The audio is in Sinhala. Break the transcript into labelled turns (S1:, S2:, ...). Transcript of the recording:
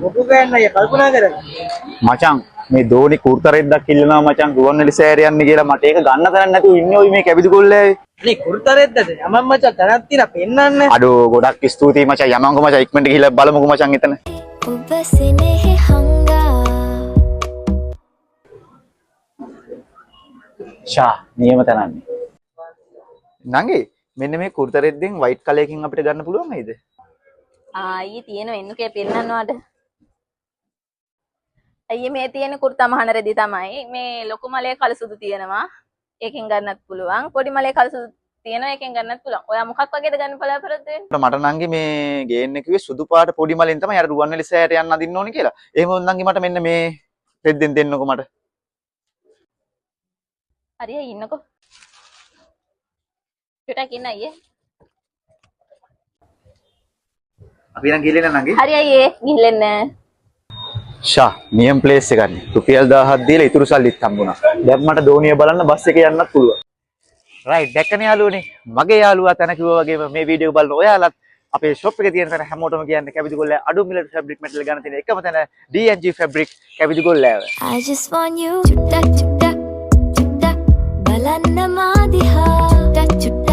S1: මොකු ගන්න අය කල්පනා කරන්න.
S2: මචං මේ දෝනි කුර්තරෙද්දක් ඉල්ලනවා මචං රුවන්වැලි සෑර යන්න කියලා මට ඒක ගන්න තරක් නැතුව ඉන්නේ ඔය මේ කැවිදි කොල්ලෑවේ.
S1: අනේ කුරුතරෙද්දද යමන් මචං තනක් තියලා පෙන්නන්න.
S2: අඩෝ ගොඩක් ස්තුතියි මචං යමන්කෝ මචං ඉක්මනට ගිහිල්ලා බලමුකෝ මචං එතන.
S3: ඔබ සෙනෙහි හංගා
S2: ෂා නියම තනන්නේ. නංගි මෙන්න මේ කුර්තරෙද්දෙන් වයිට් කලර් එකකින් අපිට ගන්න පුළුවන් නේද?
S4: ආයි තියෙන එන්නුකේ පෙන්නන්නවද? අයියේ මේ තියෙන කුර්තා මහන රෙදි තමයි. මේ ලොකු මලේ කළු සුදු තියෙනවා. ඒකෙන් ගන්නත් පුළුවන්. පොඩි මලේ කළු සුදු තියෙනවා. ඒකෙන් ගන්නත් පුළුවන්. ඔයා මොකක් වගේද ගන්න බලාපොරොත්තු වෙන්නේ?
S2: මට නංගි මේ ගේන්න කිව්වේ සුදු පාට පොඩි මලෙන් තමයි අර රුවන්වැලි සෑයට යන්න අදින්න ඕනේ කියලා. එහෙම වුණාංගි මට මෙන්න මේ රෙද්දෙන් දෙන්නකෝ මට.
S4: හරි අය ඉන්නකෝ. චුටක් ඉන්න අයියේ.
S2: අපි නම් ගිහලා නංගි.
S4: හරි අයියේ ගිහින්
S2: ෂා නියම් ප්ලේස් එකන්නේ. රුපියල් 1000ක් දීලා ඉතුරු සල්ලිත් හම්බුණා. දැන් මට දෝනිය බලන්න බස් එකේ යන්නත් පුළුවන්. රයිට් දැක්කනේ යාළුවනේ. මගේ යාළුවා තන කිව්වා වගේම මේ වීඩියෝ බලන ඔයාලත් අපේ ෂොප් එකේ තියෙන තැන හැමෝටම කියන්නේ කැවිදි ගොල්ලෑ අඩු මිලට ෆැබ්‍රික් මැටීරියල් ගන්න තියෙන එකම තැන DNG ෆැබ්‍රික් කැවිදි ගොල්ලෑව.
S3: I just want you චුට්ටක් චුට්ටක් චුට්ටක් බලන්න මා දිහා චුට්ටක්